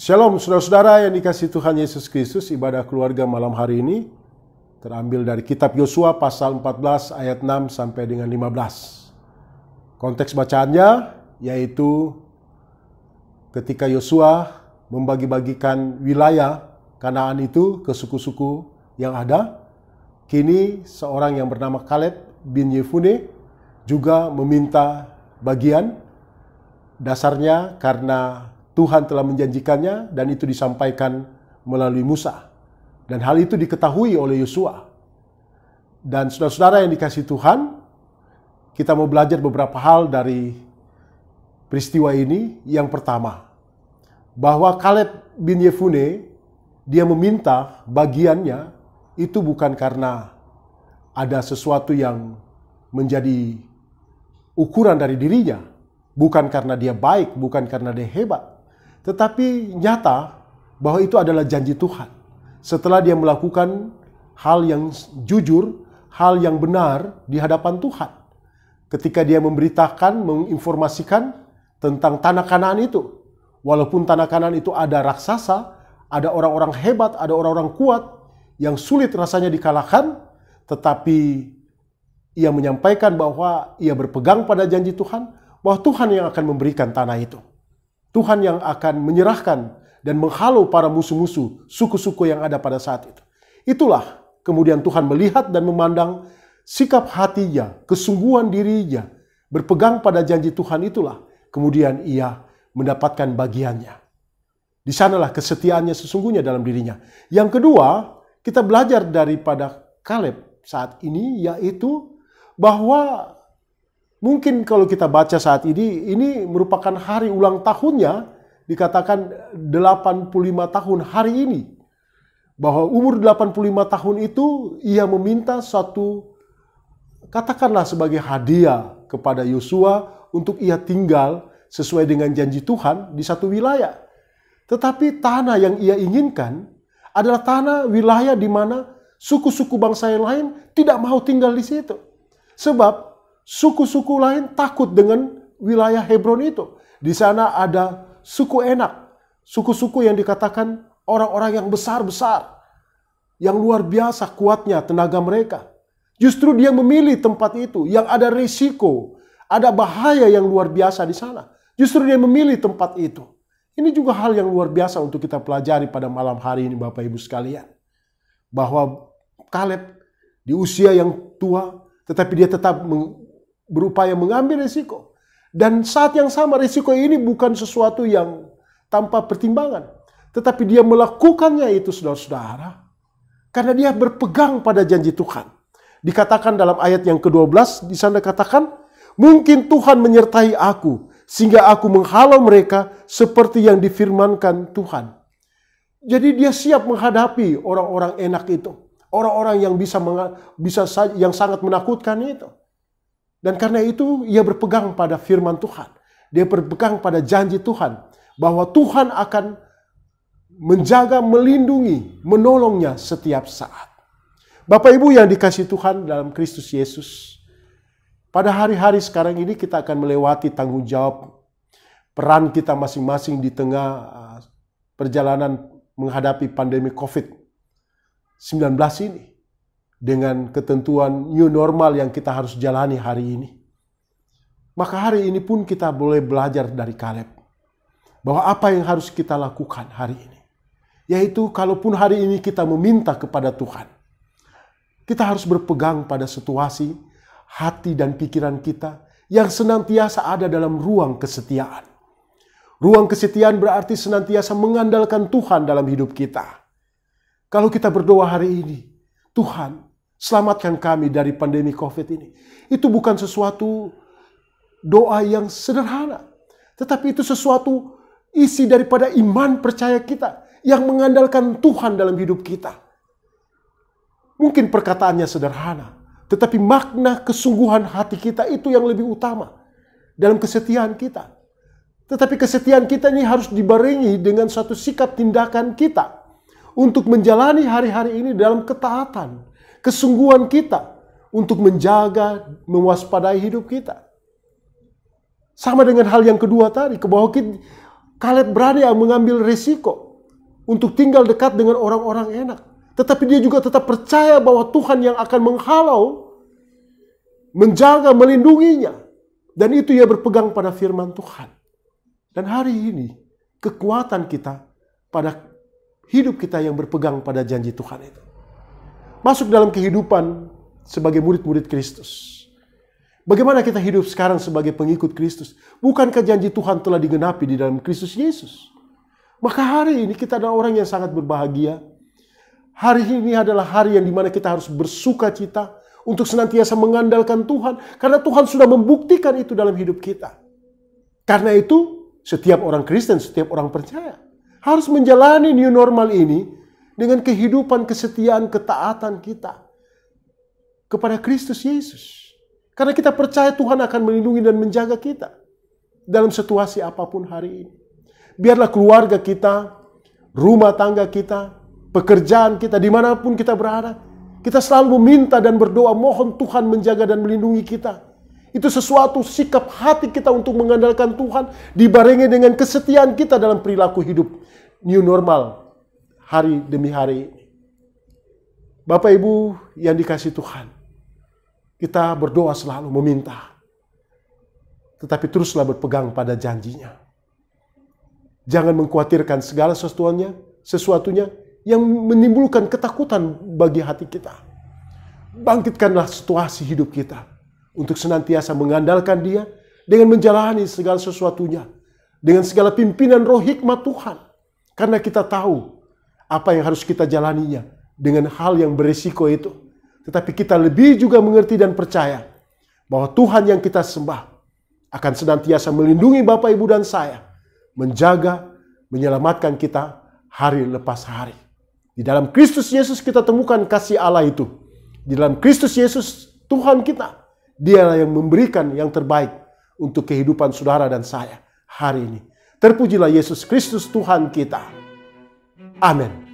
Shalom saudara-saudara yang dikasihi Tuhan Yesus Kristus. Ibadah keluarga malam hari ini terambil dari kitab Yosua pasal 14 ayat 6 sampai dengan 15. Konteks bacaannya yaitu ketika Yosua membagi-bagikan wilayah Kanaan itu ke suku-suku yang ada. Kini seorang yang bernama Kaleb bin Yefune juga meminta bagian. Dasarnya karena Tuhan telah menjanjikannya dan itu disampaikan melalui Musa. Dan hal itu diketahui oleh Yosua. Dan saudara-saudara yang dikasihi Tuhan, kita mau belajar beberapa hal dari peristiwa ini. Yang pertama, bahwa Kaleb bin Yefune, dia meminta bagiannya itu bukan karena ada sesuatu yang menjadi ukuran dari dirinya. Bukan karena dia baik, bukan karena dia hebat. Tetapi nyata bahwa itu adalah janji Tuhan. Setelah dia melakukan hal yang jujur, hal yang benar di hadapan Tuhan. Ketika dia memberitakan, menginformasikan tentang tanah Kanaan itu. Walaupun tanah Kanaan itu ada raksasa, ada orang-orang hebat, ada orang-orang kuat yang sulit rasanya dikalahkan. Tetapi ia menyampaikan bahwa ia berpegang pada janji Tuhan, bahwa Tuhan yang akan memberikan tanah itu. Tuhan yang akan menyerahkan dan menghalau para musuh-musuh suku-suku yang ada pada saat itu. Itulah kemudian Tuhan melihat dan memandang sikap hatinya, kesungguhan dirinya, berpegang pada janji Tuhan itulah. Kemudian ia mendapatkan bagiannya. Di sanalah kesetiaannya sesungguhnya dalam dirinya. Yang kedua, kita belajar daripada Kaleb saat ini, yaitu bahwa mungkin kalau kita baca saat ini merupakan hari ulang tahunnya, dikatakan 85 tahun hari ini. Bahwa umur 85 tahun itu ia meminta suatu, katakanlah sebagai hadiah kepada Yosua untuk ia tinggal sesuai dengan janji Tuhan di satu wilayah. Tetapi tanah yang ia inginkan adalah tanah wilayah di mana suku-suku bangsa yang lain tidak mau tinggal di situ. Sebab suku-suku lain takut dengan wilayah Hebron itu. Di sana ada suku Enak. Suku-suku yang dikatakan orang-orang yang besar-besar. Yang luar biasa kuatnya tenaga mereka. Justru dia memilih tempat itu yang ada risiko. Ada bahaya yang luar biasa di sana. Justru dia memilih tempat itu. Ini juga hal yang luar biasa untuk kita pelajari pada malam hari ini Bapak Ibu sekalian. Bahwa Kaleb di usia yang tua, tetapi dia tetap berupaya mengambil risiko. Dan saat yang sama risiko ini bukan sesuatu yang tanpa pertimbangan. Tetapi dia melakukannya itu saudara-saudara. Karena dia berpegang pada janji Tuhan. Dikatakan dalam ayat yang ke-12, di sana katakan, mungkin Tuhan menyertai aku, sehingga aku menghalau mereka seperti yang difirmankan Tuhan. Jadi dia siap menghadapi orang-orang Enak itu. Orang-orang yang yang sangat menakutkan itu. Dan karena itu ia berpegang pada firman Tuhan. Dia berpegang pada janji Tuhan. Bahwa Tuhan akan menjaga, melindungi, menolongnya setiap saat. Bapak Ibu yang dikasihi Tuhan dalam Kristus Yesus. Pada hari-hari sekarang ini kita akan melewati tanggung jawab peran kita masing-masing di tengah perjalanan menghadapi pandemi COVID-19 ini. Dengan ketentuan new normal yang kita harus jalani hari ini. Maka hari ini pun kita boleh belajar dari Kaleb. Bahwa apa yang harus kita lakukan hari ini. Yaitu kalaupun hari ini kita meminta kepada Tuhan. Kita harus berpegang pada situasi, hati dan pikiran kita yang senantiasa ada dalam ruang kesetiaan. Ruang kesetiaan berarti senantiasa mengandalkan Tuhan dalam hidup kita. Kalau kita berdoa hari ini, Tuhan, selamatkan kami dari pandemi COVID ini. Itu bukan sesuatu doa yang sederhana. Tetapi itu sesuatu isi daripada iman percaya kita. Yang mengandalkan Tuhan dalam hidup kita. Mungkin perkataannya sederhana. Tetapi makna kesungguhan hati kita itu yang lebih utama. Dalam kesetiaan kita. Tetapi kesetiaan kita ini harus dibarengi dengan suatu sikap tindakan kita. Untuk menjalani hari-hari ini dalam ketaatan. Kesungguhan kita untuk menjaga, mewaspadai hidup kita. Sama dengan hal yang kedua tadi, bahwa Kaleb berani mengambil resiko untuk tinggal dekat dengan orang-orang enak. Tetapi dia juga tetap percaya bahwa Tuhan yang akan menghalau, menjaga, melindunginya. Dan itu ia berpegang pada firman Tuhan. Dan hari ini, kekuatan kita pada hidup kita yang berpegang pada janji Tuhan itu. Masuk dalam kehidupan sebagai murid-murid Kristus. Bagaimana kita hidup sekarang sebagai pengikut Kristus? Bukankah janji Tuhan telah digenapi di dalam Kristus Yesus? Maka hari ini kita adalah orang yang sangat berbahagia. Hari ini adalah hari yang dimana kita harus bersuka cita untuk senantiasa mengandalkan Tuhan. Karena Tuhan sudah membuktikan itu dalam hidup kita. Karena itu setiap orang Kristen, setiap orang percaya harus menjalani new normal ini dengan kehidupan, kesetiaan, ketaatan kita kepada Kristus Yesus. Karena kita percaya Tuhan akan melindungi dan menjaga kita dalam situasi apapun hari ini. Biarlah keluarga kita, rumah tangga kita, pekerjaan kita, dimanapun kita berada, kita selalu meminta dan berdoa, mohon Tuhan menjaga dan melindungi kita. Itu sesuatu sikap hati kita untuk mengandalkan Tuhan, dibarengi dengan kesetiaan kita dalam perilaku hidup new normal hari demi hari ini. Bapak Ibu yang dikasihi Tuhan, kita berdoa selalu meminta. Tetapi teruslah berpegang pada janjinya. Jangan mengkhawatirkan segala sesuatunya yang menimbulkan ketakutan bagi hati kita. Bangkitkanlah situasi hidup kita untuk senantiasa mengandalkan Dia dengan menjalani segala sesuatunya. Dengan segala pimpinan roh hikmat Tuhan. Karena kita tahu apa yang harus kita jalaninya dengan hal yang berisiko itu. Tetapi kita lebih juga mengerti dan percaya bahwa Tuhan yang kita sembah akan senantiasa melindungi Bapak, Ibu, dan saya. Menjaga, menyelamatkan kita hari lepas hari. Di dalam Kristus Yesus kita temukan kasih Allah itu. Di dalam Kristus Yesus Tuhan kita. Dialah yang memberikan yang terbaik untuk kehidupan saudara dan saya hari ini. Terpujilah Yesus Kristus Tuhan kita. Amin.